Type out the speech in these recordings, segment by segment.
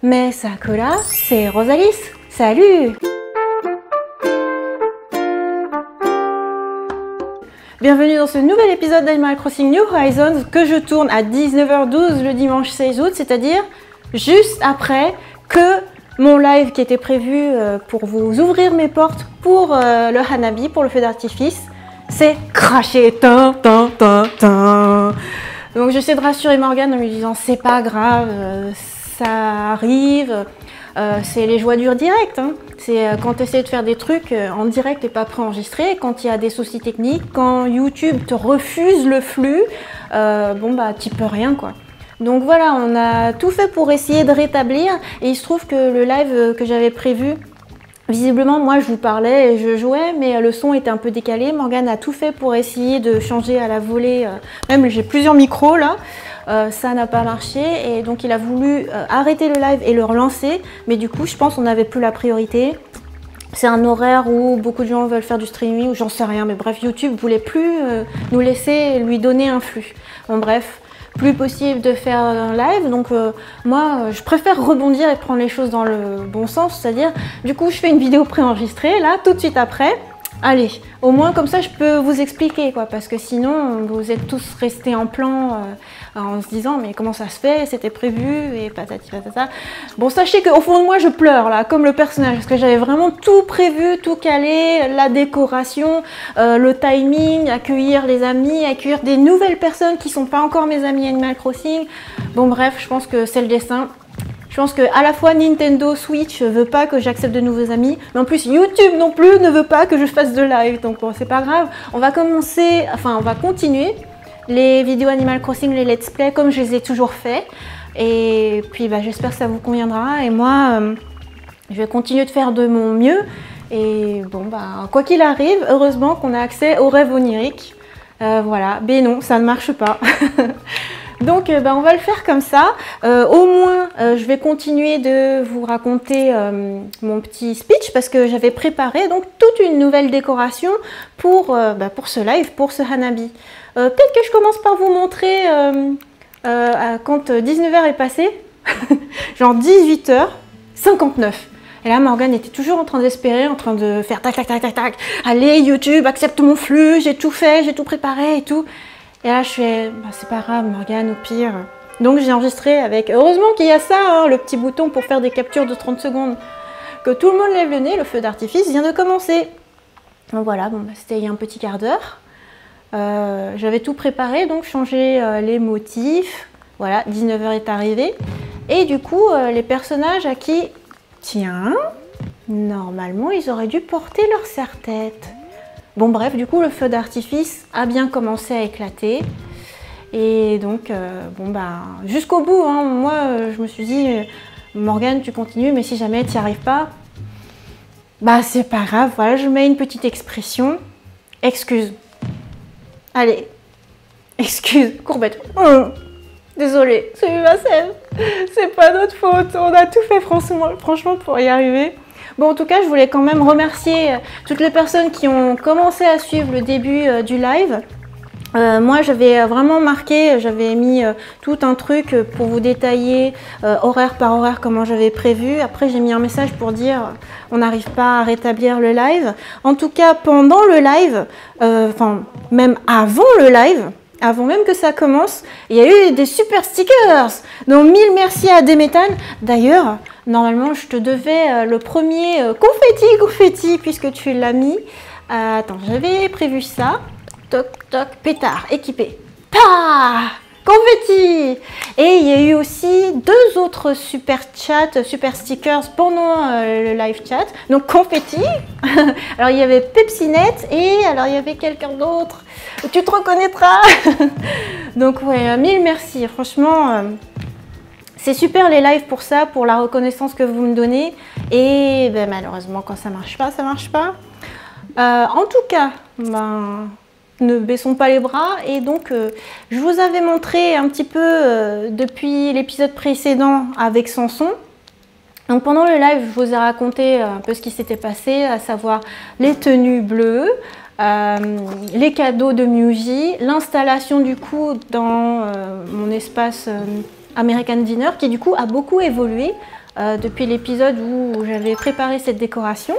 Mais Sakura, c'est Rosalis. Salut! Bienvenue dans ce nouvel épisode d'Animal Crossing New Horizons que je tourne à 19h12 le dimanche 16 août, c'est-à-dire juste après que mon live qui était prévu pour vous ouvrir mes portes pour le Hanabi, pour le feu d'artifice, s'est crashé. Donc j'essaie de rassurer Morgane en lui disant c'est pas grave, ça arrive, c'est les joies du direct. Hein. C'est quand tu essaies de faire des trucs en direct et pas préenregistré, quand il y a des soucis techniques, quand YouTube te refuse le flux, bon bah t'y peux rien quoi. Donc voilà, on a tout fait pour essayer de rétablir et il se trouve que le live que j'avais prévu, visiblement moi je vous parlais et je jouais mais le son était un peu décalé. Morgane a tout fait pour essayer de changer à la volée, même j'ai plusieurs micros là. Ça n'a pas marché et donc il a voulu arrêter le live et le relancer, mais du coup je pense qu'on n'avait plus la priorité. C'est un horaire où beaucoup de gens veulent faire du streaming ou j'en sais rien, mais bref, YouTube voulait plus nous laisser lui donner un flux. Bon bref, plus possible de faire un live, donc moi je préfère rebondir et prendre les choses dans le bon sens, c'est-à-dire du coup je fais une vidéo préenregistrée là tout de suite après. Allez, au moins comme ça je peux vous expliquer quoi, parce que sinon vous êtes tous restés en plan en se disant mais comment ça se fait, c'était prévu et patati patata. Bon, sachez qu'au fond de moi je pleure là, comme le personnage, parce que j'avais vraiment tout prévu, tout calé, la décoration, le timing, accueillir les amis, accueillir des nouvelles personnes qui sont pas encore mes amis Animal Crossing. Bon bref, je pense que c'est le destin. Je pense que à la fois Nintendo Switch veut pas que j'accepte de nouveaux amis, mais en plus YouTube non plus ne veut pas que je fasse de live, donc bon, c'est pas grave. On va continuer les vidéos Animal Crossing, les let's play comme je les ai toujours fait. Et puis bah, j'espère que ça vous conviendra. Et moi, je vais continuer de faire de mon mieux. Et bon, bah, quoi qu'il arrive, heureusement qu'on a accès aux rêves oniriques. Voilà, mais non, ça ne marche pas. Donc bah, on va le faire comme ça. Au moins je vais continuer de vous raconter mon petit speech parce que j'avais préparé donc toute une nouvelle décoration pour ce live, pour ce Hanabi. Peut-être que je commence par vous montrer quand 19h est passé, genre 18h59. Et là, Morgane était toujours en train d'espérer, en train de faire tac tac tac tac tac. Allez YouTube, accepte mon flux, j'ai tout fait, j'ai tout préparé et tout. Et là, je fais, bah, c'est pas grave, Morgane, au pire. Donc, j'ai enregistré avec, heureusement qu'il y a ça, hein, le petit bouton pour faire des captures de 30 secondes. Que tout le monde lève le nez, le feu d'artifice vient de commencer. Donc voilà, bon, bah, c'était il y a un petit quart d'heure. J'avais tout préparé, donc changer les motifs. Voilà, 19h est arrivé. Et du coup, les personnages à qui, tiens, normalement, ils auraient dû porter leur serre-tête. Bon bref, du coup le feu d'artifice a bien commencé à éclater et donc bon bah jusqu'au bout, hein, moi je me suis dit Morgane tu continues mais si jamais tu n'y arrives pas, bah c'est pas grave, voilà je mets une petite expression, excuse, allez, excuse, courbette, désolée, c'est ma scène, c'est pas notre faute, on a tout fait franchement pour y arriver. Bon, en tout cas, je voulais quand même remercier toutes les personnes qui ont commencé à suivre le début du live. Moi, j'avais vraiment marqué, j'avais mis tout un truc pour vous détailler horaire par horaire comment j'avais prévu. Après, j'ai mis un message pour dire on n'arrive pas à rétablir le live. En tout cas, pendant le live, enfin, même avant le live, avant même que ça commence, il y a eu des super stickers. Donc, mille merci à Demetan. D'ailleurs, normalement, je te devais le premier confetti, puisque tu l'as mis. Attends, j'avais prévu ça. Toc, toc, pétard, équipé. Pah! Confetti! Et il y a eu aussi deux autres super chats, super stickers pendant le live chat. Donc, confetti. Alors, il y avait Pepsinette et alors, il y avait quelqu'un d'autre. Tu te reconnaîtras. Donc, ouais, mille merci. Franchement... c'est super les lives pour ça, pour la reconnaissance que vous me donnez. Et ben, malheureusement, quand ça marche pas, ça marche pas. En tout cas, ben, ne baissons pas les bras. Et donc, je vous avais montré un petit peu depuis l'épisode précédent avec Samson. Donc pendant le live, je vous ai raconté un peu ce qui s'était passé, à savoir les tenues bleues, les cadeaux de Muji, l'installation du coup dans mon espace American Dinner qui du coup a beaucoup évolué. depuis l'épisode où j'avais préparé cette décoration.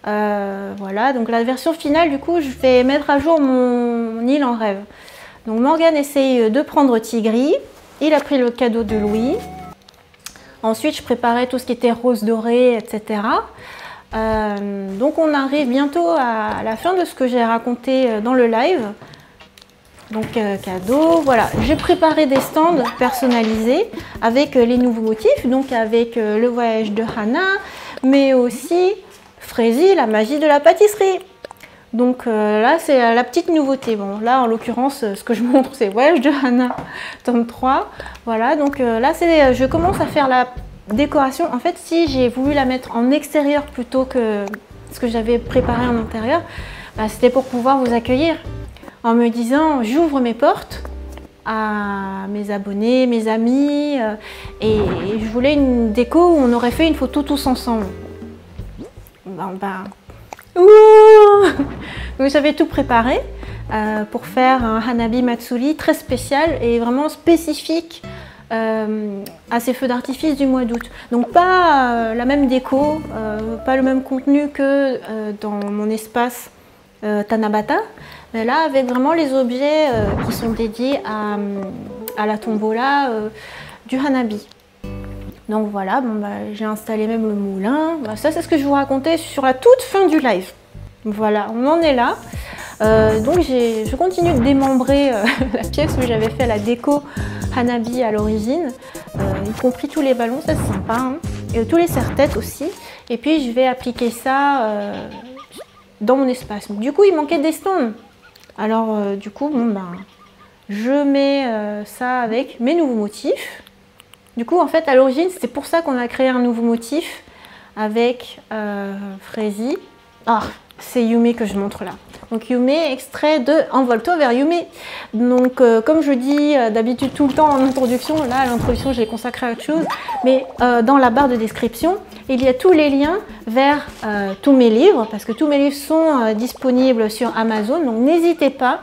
Voilà, donc la version finale, du coup, je vais mettre à jour mon île en rêve. Donc Morgane essaye de prendre Tigri. Il a pris le cadeau de Louis. Ensuite, je préparais tout ce qui était rose dorée, etc. Donc on arrive bientôt à la fin de ce que j'ai raconté dans le live. Donc cadeau, voilà. J'ai préparé des stands personnalisés avec les nouveaux motifs, donc avec le voyage de Hannah, mais aussi Frézy, la magie de la pâtisserie. Donc là, c'est la petite nouveauté. Bon, là, en l'occurrence, ce que je montre, c'est Voyage de Hannah, tome 3. Voilà, donc là, je commence à faire la décoration. En fait, si j'ai voulu la mettre en extérieur plutôt que ce que j'avais préparé en intérieur, bah, c'était pour pouvoir vous accueillir. En me disant, j'ouvre mes portes à mes abonnés, mes amis. Et je voulais une déco où on aurait fait une photo tous ensemble. Donc j'avais tout préparé pour faire un Hanabi Matsuri très spécial et vraiment spécifique à ces feux d'artifice du mois d'août. Donc pas la même déco, pas le même contenu que dans mon espace Tanabata, mais là avec vraiment les objets qui sont dédiés à la tombola du Hanabi. Donc voilà, bon, bah, j'ai installé même le moulin. Bah, ça, c'est ce que je vous racontais sur la toute fin du live. Voilà, on en est là. Donc je continue de démembrer la pièce où j'avais fait la déco Hanabi à l'origine, y compris tous les ballons, ça c'est sympa, hein. Et tous les serre-têtes aussi. Et puis je vais appliquer ça dans mon espace. Du coup, il manquait des stands. Alors du coup, bon, ben, je mets ça avec mes nouveaux motifs. Du coup, en fait, à l'origine, c'était pour ça qu'on a créé un nouveau motif avec Frézy. Ah, c'est Yume que je montre là. Donc Yume, extrait de Envole-toi vers Yume. Donc comme je dis d'habitude tout le temps en introduction, là à l'introduction j'ai consacré à autre chose, mais dans la barre de description, il y a tous les liens vers tous mes livres, parce que tous mes livres sont disponibles sur Amazon, donc n'hésitez pas.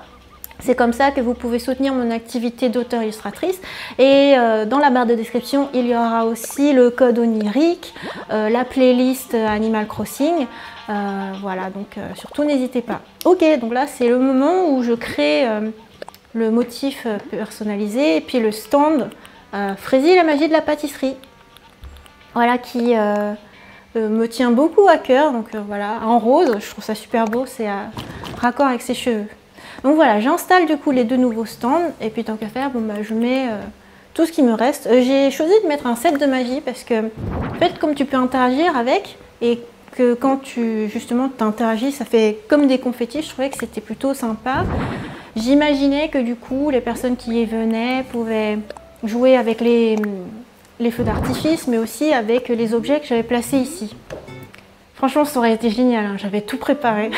C'est comme ça que vous pouvez soutenir mon activité d'auteur-illustratrice. Et dans la barre de description, il y aura aussi le code onirique, la playlist Animal Crossing. Voilà, donc surtout n'hésitez pas. Ok, donc là c'est le moment où je crée le motif personnalisé et puis le stand Frézy, la magie de la pâtisserie. Voilà, qui me tient beaucoup à cœur. Donc voilà, en rose, je trouve ça super beau, c'est raccord avec ses cheveux. Donc voilà, j'installe du coup les deux nouveaux stands et puis tant qu'à faire, bon, bah, je mets tout ce qui me reste. J'ai choisi de mettre un set de magie parce que en fait, comme tu peux interagir avec et que quand tu justement t'interagis, ça fait comme des confettis, je trouvais que c'était plutôt sympa. J'imaginais que du coup, les personnes qui y venaient pouvaient jouer avec les feux d'artifice, mais aussi avec les objets que j'avais placés ici. Franchement, ça aurait été génial, hein, j'avais tout préparé.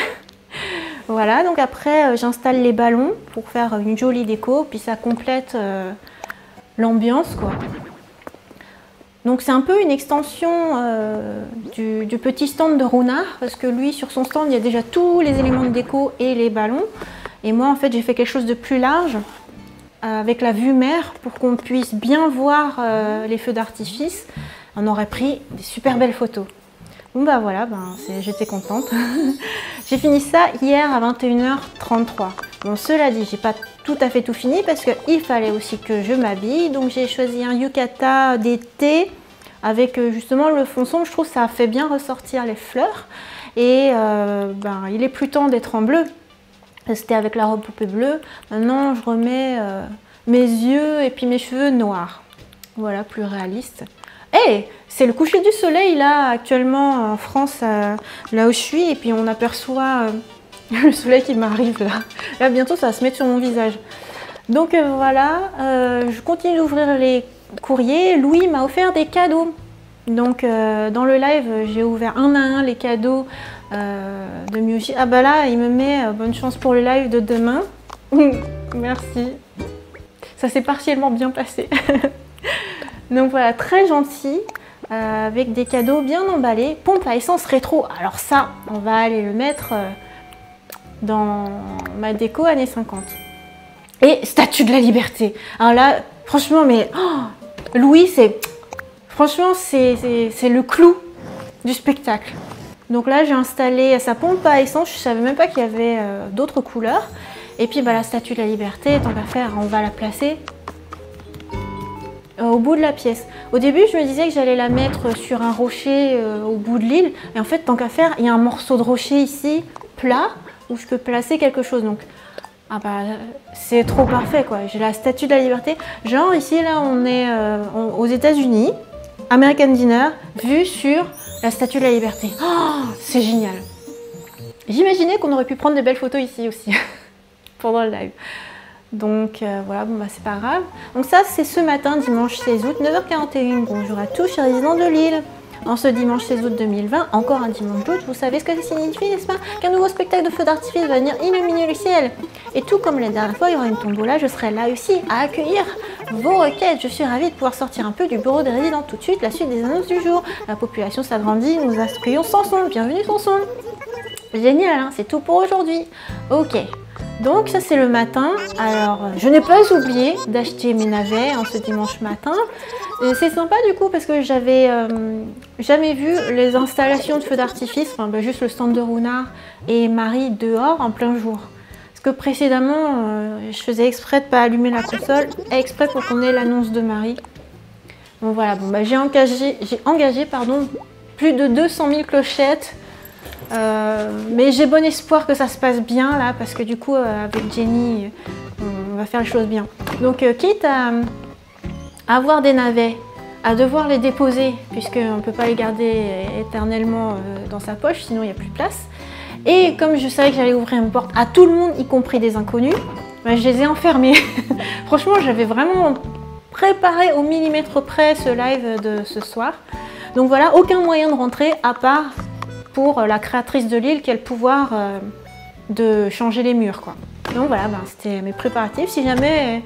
Voilà, donc après j'installe les ballons pour faire une jolie déco, puis ça complète l'ambiance quoi. Donc c'est un peu une extension du petit stand de Runar, parce que lui sur son stand il y a déjà tous les éléments de déco et les ballons. Et moi en fait j'ai fait quelque chose de plus large avec la vue mer pour qu'on puisse bien voir les feux d'artifice. On aurait pris des super belles photos. Bon bah voilà, j'étais contente. J'ai fini ça hier à 21h33. Bon cela dit, j'ai pas tout à fait tout fini parce qu'il fallait aussi que je m'habille. Donc j'ai choisi un yukata d'été avec justement le fond sombre. Je trouve que ça fait bien ressortir les fleurs. Et il est plus temps d'être en bleu. C'était avec la robe poupée bleue. Maintenant je remets mes yeux et puis mes cheveux noirs. Voilà, plus réaliste. Hey, c'est le coucher du soleil là actuellement en France, là où je suis, et puis on aperçoit le soleil qui m'arrive là. Là bientôt ça va se mettre sur mon visage. Donc voilà, je continue d'ouvrir les courriers. Louis m'a offert des cadeaux. Donc dans le live j'ai ouvert un à un les cadeaux de Miyoshi. Ah bah là il me met bonne chance pour le live de demain. Merci. Ça s'est partiellement bien passé. Donc voilà, très gentil, avec des cadeaux bien emballés. Pompe à essence rétro. Alors ça, on va aller le mettre dans ma déco années 50. Et statue de la liberté. Alors là, franchement, mais Louis, c'est... Franchement, c'est le clou du spectacle. Donc là, j'ai installé sa pompe à essence. Je savais même pas qu'il y avait d'autres couleurs. Et puis la Statue de la Liberté, tant qu'à faire, on va la placer au bout de la pièce. Au début, je me disais que j'allais la mettre sur un rocher au bout de l'île. Et en fait, tant qu'à faire, il y a un morceau de rocher ici, plat, où je peux placer quelque chose. Donc, c'est trop parfait, quoi. J'ai la Statue de la Liberté. Genre, ici, là, on est aux États-Unis, American Dinner, vue sur la Statue de la Liberté. Oh, c'est génial. J'imaginais qu'on aurait pu prendre des belles photos ici aussi, pendant le live. Donc voilà, c'est pas grave. Donc ça, c'est ce matin, dimanche 16 août, 9h41. Bonjour à tous, chers résidents de l'île. En ce dimanche 16 août 2020, encore un dimanche d'août, vous savez ce que ça signifie, n'est-ce pas? Qu'un nouveau spectacle de feux d'artifice va venir illuminer le ciel. Et tout comme la dernière fois, il y aura une tombola, je serai là aussi à accueillir vos requêtes. Je suis ravie de pouvoir sortir un peu du bureau des résidents tout de suite, la suite des annonces du jour. La population s'agrandit, nous accueillons Samson. Bienvenue Samson. Génial, hein, c'est tout pour aujourd'hui. Ok. Donc ça c'est le matin. Alors je n'ai pas oublié d'acheter mes navets en ce dimanche matin. C'est sympa du coup parce que j'avais jamais vu les installations de feux d'artifice, juste le stand de Runar et Marie dehors en plein jour. Parce que précédemment je faisais exprès de ne pas allumer la console, exprès pour qu'on ait l'annonce de Marie. Bon voilà, j'ai engagé plus de 200 000 clochettes. Mais j'ai bon espoir que ça se passe bien là parce que du coup avec Jenny on va faire les choses bien. Donc quitte à avoir des navets, à devoir les déposer puisqu'on ne peut pas les garder éternellement dans sa poche sinon il n'y a plus de place. Et comme je savais que j'allais ouvrir une porte à tout le monde y compris des inconnus, je les ai enfermés. Franchement j'avais vraiment préparé au millimètre près ce live de ce soir. Donc voilà, aucun moyen de rentrer à part pour la créatrice de l'île qui a le pouvoir de changer les murs, quoi. Donc voilà, c'était mes préparatifs. Si jamais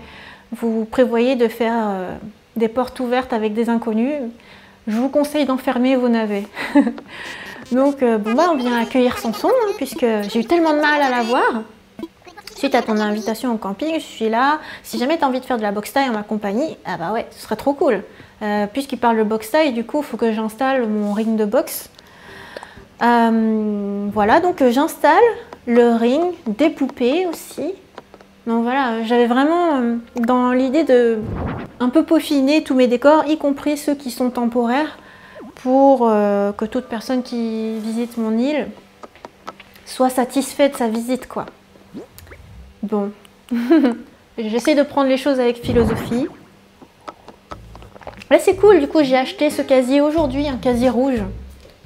vous prévoyez de faire des portes ouvertes avec des inconnus, je vous conseille d'enfermer vos navets. Donc on vient accueillir Samson, hein, puisque j'ai eu tellement de mal à la voir. Suite à ton invitation au camping, je suis là. Si jamais tu as envie de faire de la boxe taille en ma compagnie, ouais, ce serait trop cool. Puisqu'il parle de boxe taille, du coup, il faut que j'installe mon ring de boxe. Voilà, donc j'installe le ring, des poupées aussi. Donc voilà, j'avais vraiment dans l'idée de un peu peaufiner tous mes décors, y compris ceux qui sont temporaires, pour que toute personne qui visite mon île soit satisfaite de sa visite, quoi. Bon, j'essaie de prendre les choses avec philosophie. Là c'est cool, du coup j'ai acheté ce casier aujourd'hui, un casier rouge.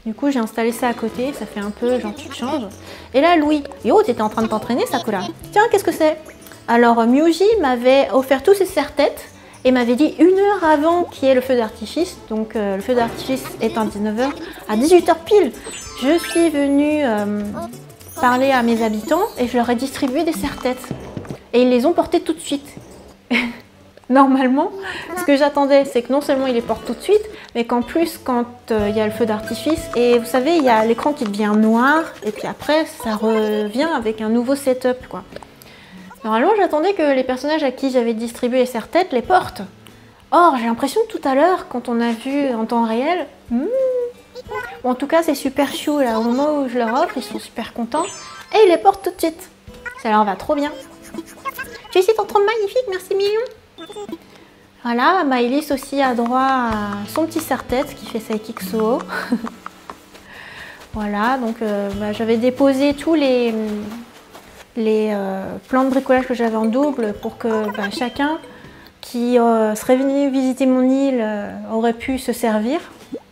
Du coup, j'ai installé ça à côté, ça fait un peu genre tu te changes. Et là, Louis, yo, t'étais en train de t'entraîner, Sakura. Tiens, qu'est-ce que c'est? Alors, Myuji m'avait offert tous ses serre-têtes et m'avait dit 1 heure avant qu'il y ait le feu d'artifice. Donc, le feu d'artifice est à 19h. À 18h pile, je suis venue parler à mes habitants et je leur ai distribué des serre-têtes. Et ils les ont portés tout de suite. Normalement, ce que j'attendais, c'est que non seulement il les porte tout de suite, mais qu'en plus, quand il y a le feu d'artifice, et vous savez, il y a l'écran qui devient noir, et puis après, ça revient avec un nouveau setup, quoi. Normalement, j'attendais que les personnages à qui j'avais distribué les serre-têtes les portent. Or, j'ai l'impression que tout à l'heure, quand on a vu en temps réel, bon, en tout cas, c'est super chou, là, au moment où je leur offre, ils sont super contents, et ils les portent tout de suite. Ça leur va trop bien. Tu sais, ton trompe magnifique, merci million. Voilà, Maëlys aussi a droit à son petit serre-tête qui fait sa Kixo. Voilà, donc j'avais déposé tous les plans de bricolage que j'avais en double pour que chacun qui serait venu visiter mon île aurait pu se servir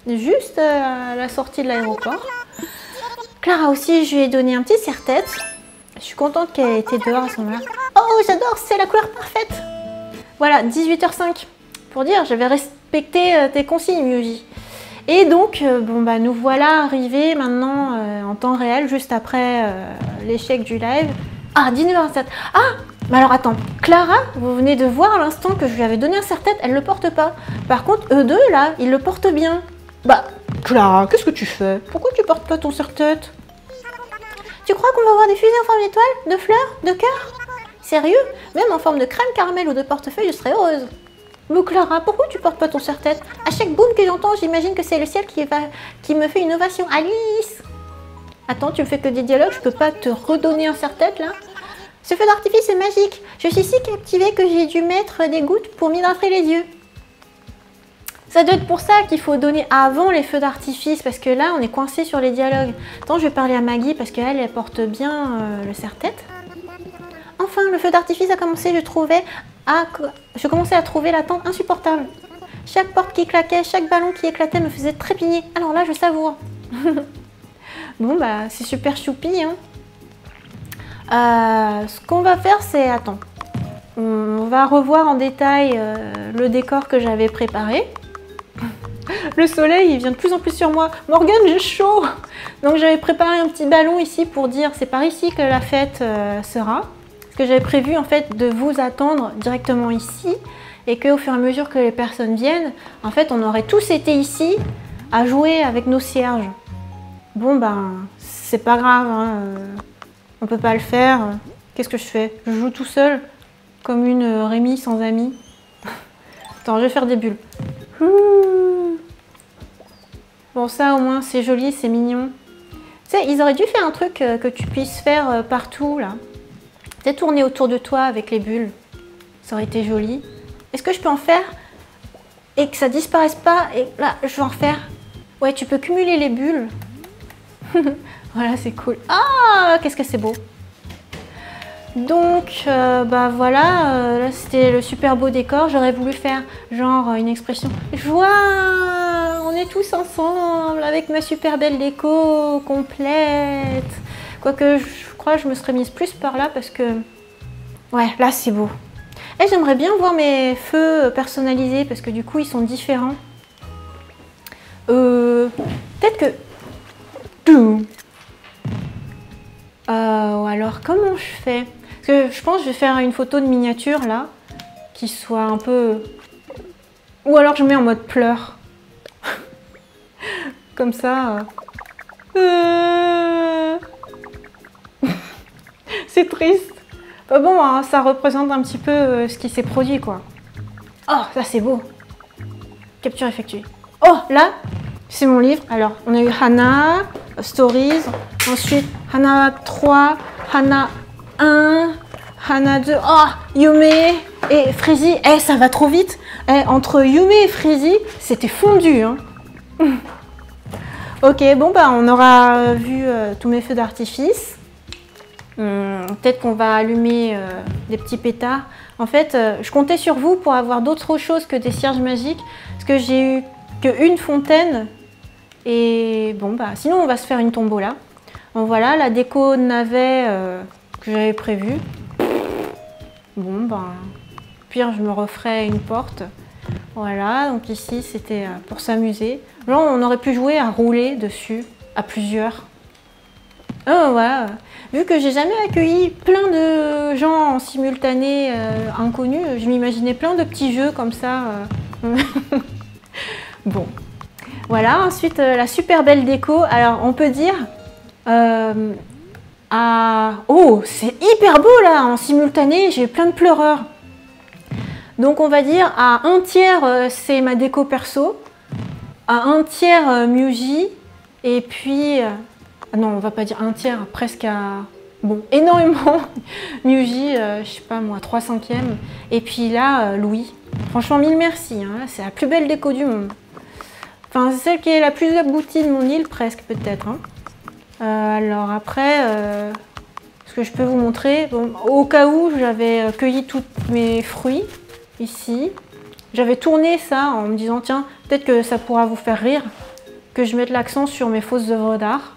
juste à la sortie de l'aéroport. Clara aussi, je lui ai donné un petit serre-tête. Je suis contente qu'elle était dehors à ce moment-là. Oh, j'adore, c'est la couleur parfaite. Voilà, 18h05. Pour dire, j'avais respecté tes consignes, Myuji. Et donc, nous voilà arrivés maintenant en temps réel, juste après l'échec du live. Ah, 19h27. Ah, mais alors attends, Clara, vous venez de voir à l'instant que je lui avais donné un serre-tête, elle ne le porte pas. Par contre, eux deux, là, ils le portent bien. Clara, qu'est-ce que tu fais? Pourquoi tu portes pas ton serre-tête? Tu crois qu'on va avoir des fusées en forme d'étoile, de fleurs, de cœur? Sérieux? Même en forme de crème caramel ou de portefeuille, je serais heureuse. Mais Clara, pourquoi tu portes pas ton serre-tête? À chaque boum que j'entends, j'imagine que c'est le ciel qui me fait une ovation. Alice! Attends, tu me fais que des dialogues, je peux pas te redonner un serre-tête là? Ce feu d'artifice est magique. Je suis si captivée que j'ai dû mettre des gouttes pour m'hydrater les yeux. Ça doit être pour ça qu'il faut donner avant les feux d'artifice, parce que là, on est coincé sur les dialogues. Attends, je vais parler à Maggie, parce qu'elle, elle porte bien le serre-tête. Enfin, le feu d'artifice a commencé, je commençais à trouver l'attente insupportable. Chaque porte qui claquait, chaque ballon qui éclatait me faisait trépigner. Alors là, je savoure. Bon, bah, c'est super choupi, hein. Ce qu'on va faire, c'est... Attends. On va revoir en détail le décor que j'avais préparé. Le soleil, il vient de plus en plus sur moi. Morgane, j'ai chaud. Donc j'avais préparé un petit ballon ici pour dire c'est par ici que la fête sera. Parce que j'avais prévu en fait de vous attendre directement ici. Et qu'au fur et à mesure que les personnes viennent, en fait on aurait tous été ici à jouer avec nos cierges. Bon ben, c'est pas grave, hein, on peut pas le faire. Qu'est-ce que je fais? Je joue tout seul, comme une Rémi sans amis. Attends, je vais faire des bulles. Bon, ça au moins c'est joli, c'est mignon. Tu sais, ils auraient dû faire un truc que tu puisses faire partout là. Tu sais, tourner autour de toi avec les bulles. Ça aurait été joli. Est-ce que je peux en faire et que ça disparaisse pas? Et là, je vais en refaire. Ouais, tu peux cumuler les bulles. Voilà, c'est cool. Ah, qu'est-ce que c'est beau. Donc, bah voilà, là c'était le super beau décor. J'aurais voulu faire genre une expression joie, on est tous ensemble avec ma super belle déco complète. Quoique je crois que je me serais mise plus par là parce que, ouais, là c'est beau. Et j'aimerais bien voir mes feux personnalisés parce que du coup ils sont différents. Peut-être que... alors comment je fais? Parce que je pense que je vais faire une photo de miniature là, qui soit un peu... Ou alors je mets en mode pleurs. Comme ça. C'est triste. Bah bon, hein, ça représente un petit peu ce qui s'est produit quoi. Oh, ça c'est beau. Capture effectuée. Oh, là, c'est mon livre. Alors, on a eu Hana, Stories, ensuite Hana 3, Hana 1, Hana 2, oh, Yume et Freezy. Eh, ça va trop vite. Eh, entre Yume et Freezy, c'était fondu. Hein. Ok, bon, bah, on aura vu tous mes feux d'artifice. Peut-être qu'on va allumer des petits pétards. En fait, je comptais sur vous pour avoir d'autres choses que des cierges magiques. Parce que j'ai eu qu'une fontaine. Et bon, bah, sinon on va se faire une tombola. Bon, voilà, la déco navet que j'avais prévue. Bon, ben, pire, je me referai une porte. Voilà, donc ici, c'était pour s'amuser. Là, on aurait pu jouer à rouler dessus, à plusieurs. Oh, voilà. Vu que j'ai jamais accueilli plein de gens en simultané inconnus, je m'imaginais plein de petits jeux comme ça. Bon. Voilà, ensuite la super belle déco. Alors on peut dire oh, c'est hyper beau là, en simultané, j'ai plein de pleureurs. Donc on va dire à un tiers c'est ma déco perso, à un tiers Muji, et puis non, on va pas dire un tiers, presque à bon, énormément Muji, je sais pas moi, 3/5, et puis là Louis. Franchement, mille merci, hein, c'est la plus belle déco du monde. Enfin, c'est celle qui est la plus aboutie de mon île, presque, peut-être. Hein. Alors après, ce que je peux vous montrer, bon, au cas où j'avais cueilli tous mes fruits, ici. J'avais tourné ça en me disant, tiens, peut-être que ça pourra vous faire rire, que je mette l'accent sur mes fausses œuvres d'art.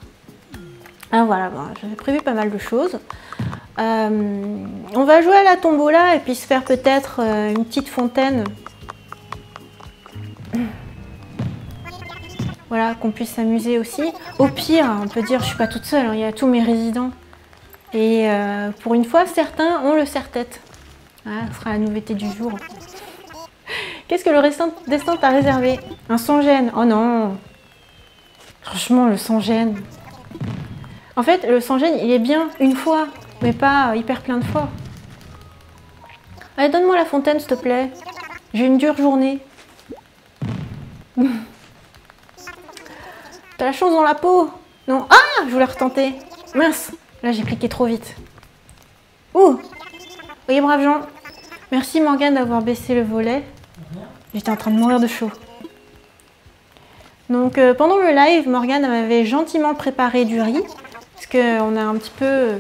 Ah, voilà, bon, j'avais prévu pas mal de choses. On va jouer à la tombola et puis se faire peut-être une petite fontaine. Voilà, qu'on puisse s'amuser aussi. Au pire, on peut dire, je suis pas toute seule, hein, il y a tous mes résidents. Et pour une fois, certains ont le serre-tête. Voilà, ce sera la nouveauté du jour. Qu'est-ce que le destin t'a réservé? Un sans-gêne? Oh non! Franchement, le sans-gêne. En fait, le sans-gêne, il est bien une fois, mais pas hyper plein de fois. Allez, donne-moi la fontaine, s'il te plaît. J'ai une dure journée. T'as la chance dans la peau. Non. Ah, je voulais retenter. Mince. Là, j'ai cliqué trop vite. Ouh. Oui, braves gens. Merci Morgane d'avoir baissé le volet. J'étais en train de mourir de chaud. Donc, pendant le live, Morgane m'avait gentiment préparé du riz. Parce qu'on a un petit peu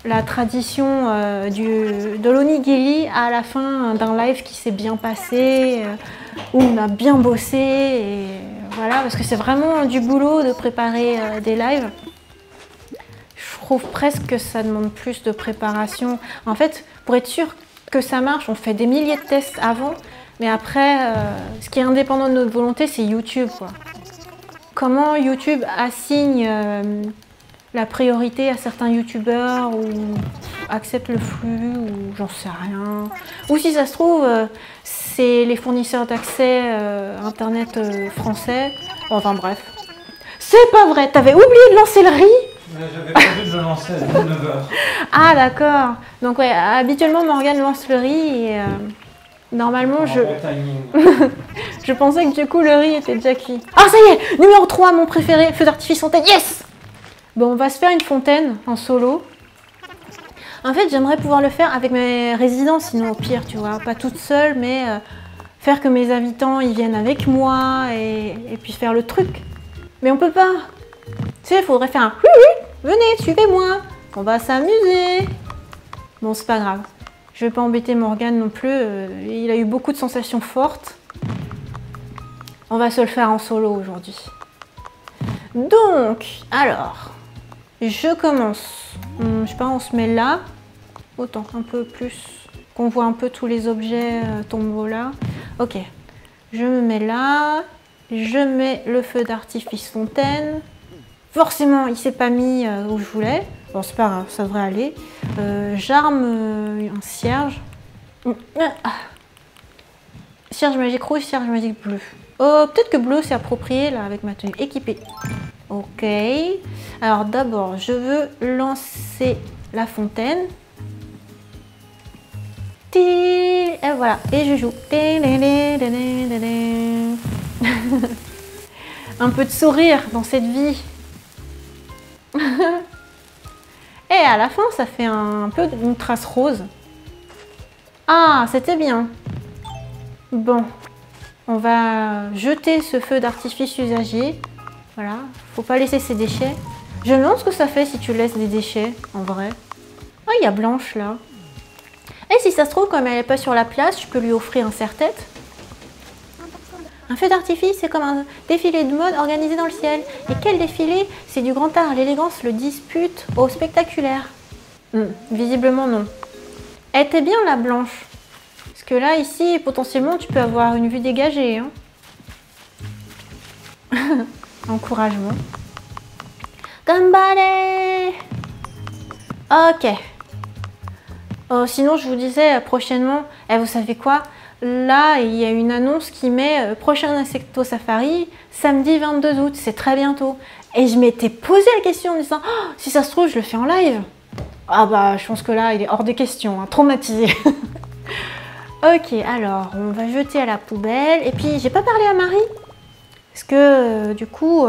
la tradition de l'onigiri à la fin d'un live qui s'est bien passé, où on a bien bossé. Et voilà, parce que c'est vraiment du boulot de préparer des lives. Je trouve presque que ça demande plus de préparation. En fait, pour être sûr que ça marche, on fait des milliers de tests avant. Mais après, ce qui est indépendant de notre volonté, c'est YouTube, quoi. Comment YouTube assigne la priorité à certains youtubeurs ou accepte le flux ou j'en sais rien. Ou si ça se trouve, c'est les fournisseurs d'accès internet français. Enfin bref. C'est pas vrai, t'avais oublié de lancer le riz? J'avais prévu de le lancer à 19h. Ah d'accord. Donc ouais, habituellement Morgane lance le riz et normalement je pensais que du coup le riz était déjà cuit. Ah ça y est, numéro 3, mon préféré, feu d'artifice fontaine, yes! Bon, on va se faire une fontaine en solo. En fait, j'aimerais pouvoir le faire avec mes résidents, sinon au pire, tu vois, pas toute seule, mais faire que mes habitants, ils viennent avec moi et puis faire le truc. Mais on peut pas. Tu sais, il faudrait faire un « venez, suivez-moi, on va s'amuser ». Bon, c'est pas grave. Je vais pas embêter Morgane non plus, il a eu beaucoup de sensations fortes. On va se le faire en solo aujourd'hui. Donc, alors, je commence. Je sais pas, on se met là. Autant, un peu plus, qu'on voit un peu tous les objets tombeaux là. Ok, je me mets là. Je mets le feu d'artifice fontaine. Forcément, il s'est pas mis où je voulais. Bon, c'est pas grave, ça devrait aller. J'arme un cierge. Cierge magique rouge, cierge magique bleu. Oh, peut-être que bleu c'est approprié là avec ma tenue équipée. Ok. Alors d'abord, je veux lancer la fontaine. Et voilà, et je joue. Un peu de sourire dans cette vie. Et à la fin, ça fait un peu une trace rose. Ah, c'était bien. Bon, on va jeter ce feu d'artifice usagé. Voilà, faut pas laisser ses déchets. Je me demande ce que ça fait si tu laisses des déchets, en vrai. Ah, il y a Blanche là. Et si ça se trouve, comme elle n'est pas sur la place, je peux lui offrir un serre-tête. Un feu d'artifice, c'est comme un défilé de mode organisé dans le ciel. Et quel défilé? C'est du grand art, l'élégance le dispute au spectaculaire. Visiblement non. Elle était bien la Blanche. Parce que là, ici, potentiellement, tu peux avoir une vue dégagée. Hein. Encouragement. Gambale! Ok. Sinon, je vous disais prochainement, vous savez quoi? Là, il y a une annonce qui met prochain Insecto Safari, samedi 22 août, c'est très bientôt. Et je m'étais posé la question en me disant, oh, si ça se trouve, je le fais en live. Ah bah, je pense que là, il est hors de question, hein, traumatisé. Ok, alors, on va jeter à la poubelle. Et puis, j'ai pas parlé à Marie. Parce que, du coup,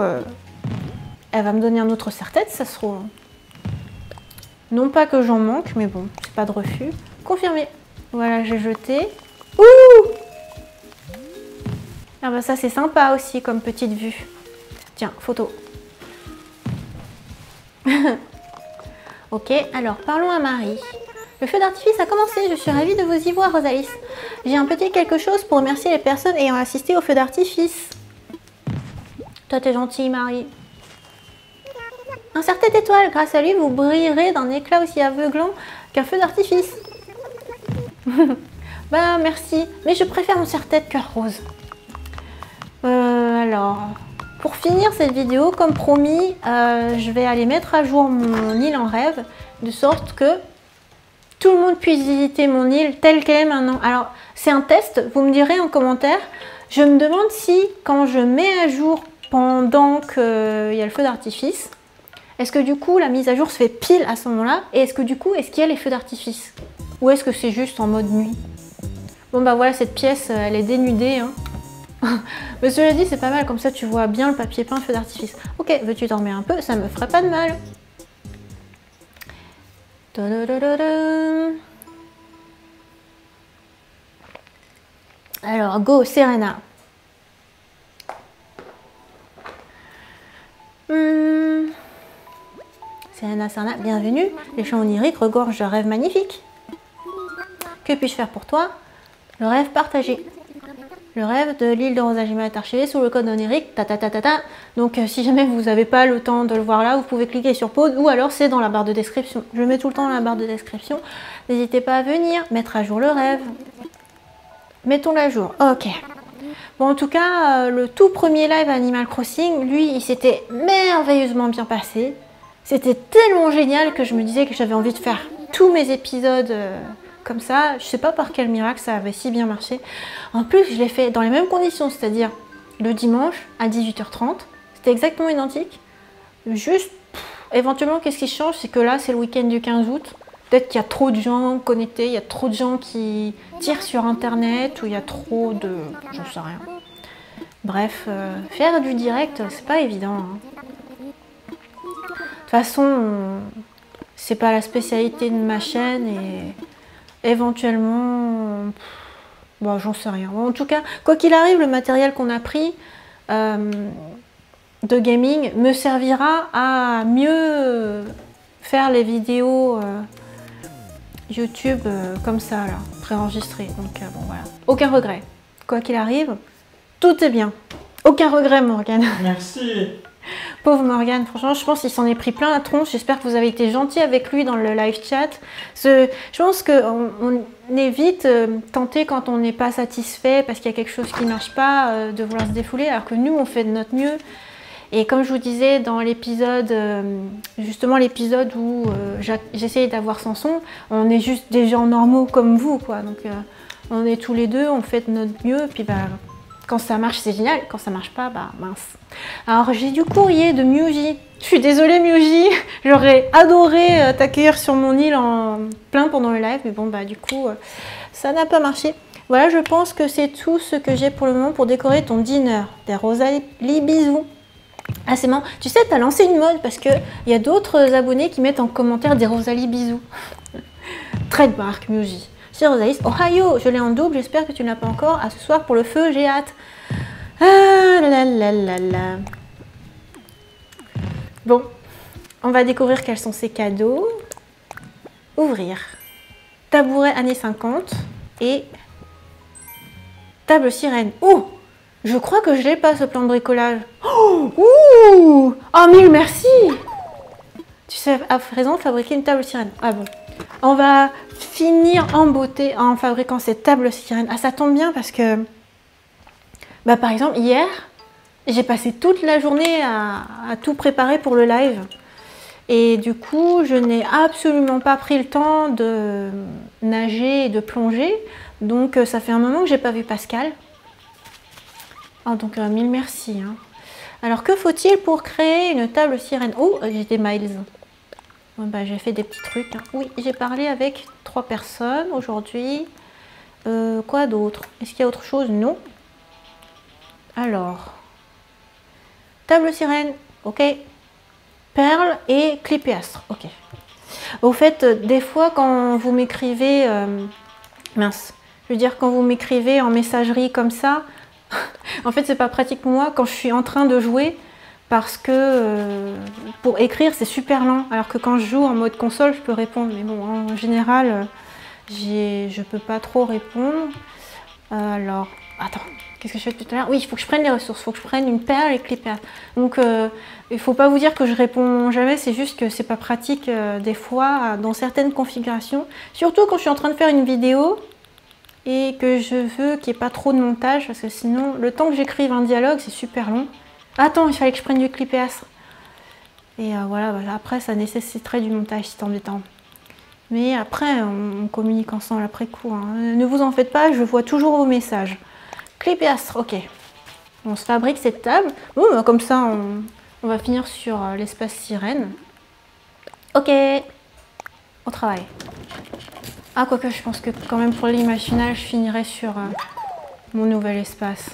elle va me donner un autre serre-tête, ça se trouve. Non pas que j'en manque, mais bon, c'est pas de refus. Confirmé. Voilà, j'ai jeté. Ouh! Ah bah ça, c'est sympa aussi comme petite vue. Tiens, photo. Ok, alors, parlons à Marie. Le feu d'artifice a commencé, je suis ravie de vous y voir, Rosalis. J'ai un petit quelque chose pour remercier les personnes ayant assisté au feu d'artifice. Toi, t'es gentille, Marie. Un serre-tête étoile, grâce à lui, vous brillerez d'un éclat aussi aveuglant qu'un feu d'artifice. Bah, merci, mais je préfère mon serre-tête cœur rose. Alors, pour finir cette vidéo, comme promis, je vais aller mettre à jour mon île en rêve, de sorte que tout le monde puisse visiter mon île telle qu'elle est maintenant. Alors, c'est un test, vous me direz en commentaire. Je me demande si, quand je mets à jour pendant qu'il y a le feu d'artifice, est-ce que du coup la mise à jour se fait pile à ce moment-là? Et est-ce que du coup, est-ce qu'il y a les feux d'artifice? Ou est-ce que c'est juste en mode nuit? Bon bah voilà, cette pièce, elle est dénudée. Hein. Mais cela dit, c'est pas mal, comme ça tu vois bien le papier peint feu d'artifice. Ok, veux-tu dormir un peu? Ça me ferait pas de mal. Alors, go, Serena. Serena, bienvenue. Les chants oniriques regorgent de rêves magnifiques. Que puis-je faire pour toi? Le rêve partagé. Le rêve de l'île de Rosajima est archivé sous le code onirique. Donc si jamais vous n'avez pas le temps de le voir là, vous pouvez cliquer sur pause ou alors c'est dans la barre de description. Je le mets tout le temps dans la barre de description. N'hésitez pas à venir mettre à jour le rêve. Mettons-le à jour. Ok. Bon, en tout cas, le tout premier live Animal Crossing, lui, il s'était merveilleusement bien passé. C'était tellement génial que je me disais que j'avais envie de faire tous mes épisodes comme ça. Je sais pas par quel miracle ça avait si bien marché. En plus, je l'ai fait dans les mêmes conditions, c'est-à-dire le dimanche à 18h30. C'était exactement identique. Juste, éventuellement, qu'est-ce qui change? C'est que là, c'est le week-end du 15 août. Peut-être qu'il y a trop de gens connectés, il y a trop de gens qui tirent sur Internet, ou il y a trop de... j'en sais rien. Bref, faire du direct, c'est pas évident. Hein. De toute façon, c'est pas la spécialité de ma chaîne et éventuellement, bon, j'en sais rien. Bon, en tout cas, quoi qu'il arrive, le matériel qu'on a pris de gaming me servira à mieux faire les vidéos YouTube comme ça, là, préenregistrées. Donc bon, voilà, aucun regret. Quoi qu'il arrive, tout est bien. Aucun regret, Morgane. Merci. Pauvre Morgane, franchement, je pense qu'il s'en est pris plein la tronche. J'espère que vous avez été gentil avec lui dans le live chat. Je pense qu'on est vite tenté quand on n'est pas satisfait parce qu'il y a quelque chose qui ne marche pas de vouloir se défouler, alors que nous, on fait de notre mieux. Et comme je vous disais dans l'épisode, justement l'épisode où j'essayais d'avoir sans son, on est juste des gens normaux comme vous, quoi. Donc on est tous les deux, on fait de notre mieux, puis bah, quand ça marche, c'est génial. Quand ça marche pas, bah mince. Alors j'ai du courrier de Miuji. Je suis désolée Miuji, j'aurais adoré t'accueillir sur mon île en plein pendant le live, mais bon bah du coup ça n'a pas marché. Voilà, je pense que c'est tout ce que j'ai pour le moment pour décorer ton dinner. Des Rosalie bisous. Ah c'est marrant, tu sais, t'as lancé une mode parce qu'il y a d'autres abonnés qui mettent en commentaire des Rosalie bisous. Trademark Miuji. Chère Rosalie, Ohio, je l'ai en double, j'espère que tu ne l'as pas encore. À ce soir pour le feu, j'ai hâte. Ah là là là là. Bon, on va découvrir quels sont ces cadeaux. Ouvrir. Tabouret années 50 et table sirène. Oh, je crois que je l'ai pas ce plan de bricolage. Oh, ouh, oh mille merci. Tu sais à présent fabriquer une table sirène. Ah bon. On va finir en beauté en fabriquant cette table sirène. Ah, ça tombe bien parce que, bah, par exemple, hier, j'ai passé toute la journée à tout préparer pour le live. Et du coup, je n'ai absolument pas pris le temps de nager et de plonger. Donc, ça fait un moment que j'ai pas vu Pascal. Oh, donc, mille merci. Hein. Alors, que faut-il pour créer une table sirène? Oh, j'ai des miles. Bon, bah, j'ai fait des petits trucs. Hein. Oui, j'ai parlé avec 3 personnes aujourd'hui. Quoi d'autre? Est-ce qu'il y a autre chose? Non. Alors, table sirène, ok. Perle et clip et astre, ok. Au fait, des fois, quand vous m'écrivez... mince, je veux dire, quand vous m'écrivez en messagerie comme ça, en fait, c'est pas pratique pour moi quand je suis en train de jouer. Parce que pour écrire, c'est super lent. Alors que quand je joue en mode console, je peux répondre. Mais bon, en général, je peux pas trop répondre. Alors, attends, qu'est-ce que je fais tout à l'heure? Oui, il faut que je prenne les ressources. Il faut que je prenne une perle et clip. Donc, il faut pas vous dire que je réponds jamais. C'est juste que c'est pas pratique des fois dans certaines configurations. Surtout quand je suis en train de faire une vidéo et que je veux qu'il n'y ait pas trop de montage. Parce que sinon, le temps que j'écrive un dialogue, c'est super long. Attends, il fallait que je prenne du clip et astre. Et voilà, après ça nécessiterait du montage, c'est embêtant. Mais après, on communique ensemble après coup. Hein. Ne vous en faites pas, je vois toujours vos messages. Clip et astre, ok. On se fabrique cette table. Bon, bah, comme ça, on va finir sur l'espace sirène. Ok, au travail. Ah, quoique, je pense que quand même pour l'image finale, je finirai sur mon nouvel espace.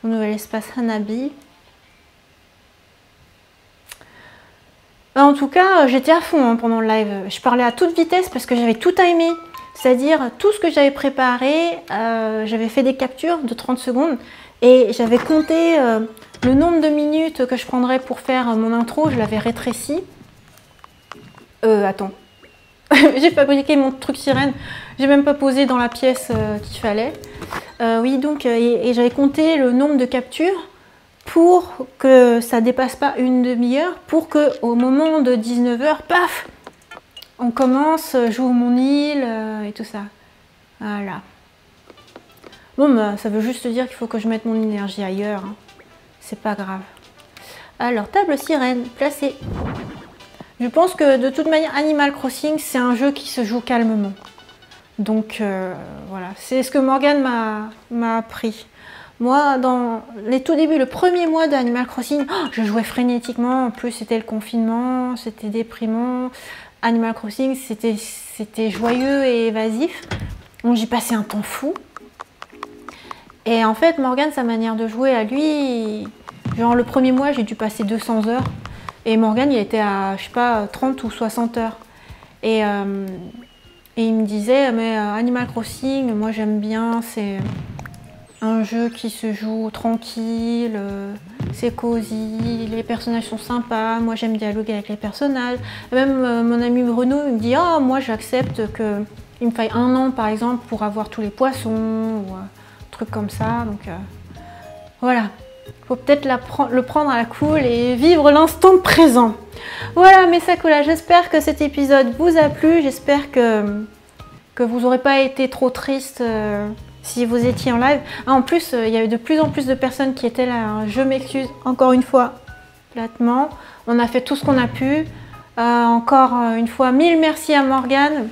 Mon nouvel espace Hanabi. En tout cas, j'étais à fond pendant le live. Je parlais à toute vitesse parce que j'avais tout timé. C'est-à-dire, tout ce que j'avais préparé, j'avais fait des captures de 30 secondes et j'avais compté le nombre de minutes que je prendrais pour faire mon intro. Je l'avais rétréci. Attends. J'ai fabriqué mon truc sirène. J'ai même pas posé dans la pièce qu'il fallait. Oui, donc, et j'avais compté le nombre de captures pour que ça dépasse pas une demi-heure, pour que au moment de 19 h, paf, on commence, j'ouvre mon île et tout ça. Voilà. Bon, bah, ça veut juste dire qu'il faut que je mette mon énergie ailleurs. Hein. C'est pas grave. Alors, table sirène, placée. Je pense que de toute manière, Animal Crossing, c'est un jeu qui se joue calmement. Donc, voilà. C'est ce que Morgane m'a appris. Moi, dans les tout débuts, le premier mois d'Animal Crossing, je jouais frénétiquement. En plus, c'était le confinement, c'était déprimant. Animal Crossing, c'était joyeux et évasif. Donc, j'y passais un temps fou. Et en fait, Morgane, sa manière de jouer à lui, genre le premier mois, j'ai dû passer 200 heures. Et Morgane, il était à, je sais pas, 30 ou 60 heures. Et il me disait, mais Animal Crossing, moi j'aime bien, c'est un jeu qui se joue tranquille, c'est cosy, les personnages sont sympas, moi j'aime dialoguer avec les personnages. Et même mon ami Bruno il me dit, ah moi j'accepte qu'il me faille 1 an par exemple pour avoir tous les poissons, ou trucs comme ça. Donc voilà, faut peut-être le prendre à la cool et vivre l'instant présent. Voilà mes sacolas, j'espère que cet épisode vous a plu, j'espère que vous n'aurez pas été trop triste si vous étiez en live. Ah, en plus, il y avait de plus en plus de personnes qui étaient là. Je m'excuse encore une fois, platement. On a fait tout ce qu'on a pu. Encore une fois, 1000 merci à Morgane.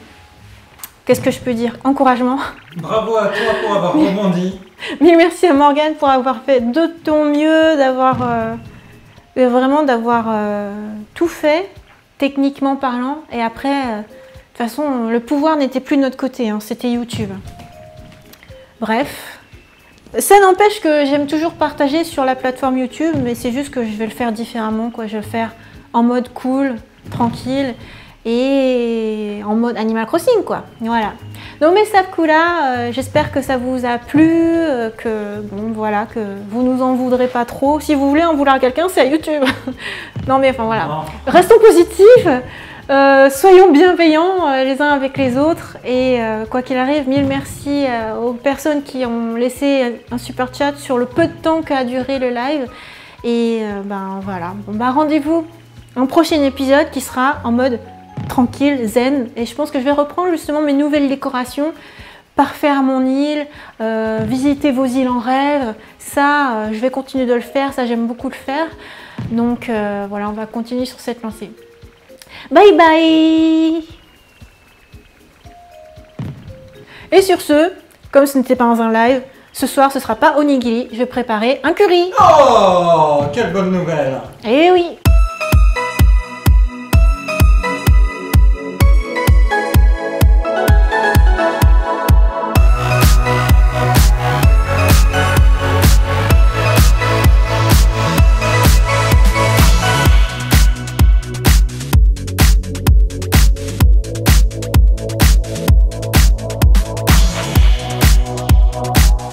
Qu'est-ce que je peux dire? Encouragement. Bravo à toi pour avoir rebondi. 1000 merci à Morgane pour avoir fait de ton mieux, d'avoir tout fait, techniquement parlant. Et après, de toute façon, le pouvoir n'était plus de notre côté, hein, c'était YouTube. Bref, ça n'empêche que j'aime toujours partager sur la plateforme YouTube, mais c'est juste que je vais le faire différemment, quoi. Je vais le faire en mode cool, tranquille et en mode Animal Crossing, quoi. Voilà. Donc mes Sakula, j'espère que ça vous a plu, que bon voilà, que vous nous en voudrez pas trop. Si vous voulez en vouloir à quelqu'un, c'est à YouTube. Non mais enfin voilà. Non. Restons positifs. Soyons bienveillants les uns avec les autres et quoi qu'il arrive, 1000 merci aux personnes qui ont laissé un super chat sur le peu de temps qu'a duré le live et ben voilà, bon, bah, rendez-vous un prochain épisode qui sera en mode tranquille, zen, et je pense que je vais reprendre justement mes nouvelles décorations, parfaire mon île, visiter vos îles en rêve, ça je vais continuer de le faire, ça j'aime beaucoup le faire, donc voilà, on va continuer sur cette lancée. Bye bye. Et sur ce, comme ce n'était pas un live, ce soir ce sera pas onigiri, je vais préparer un curry. Oh, quelle bonne nouvelle. Eh oui.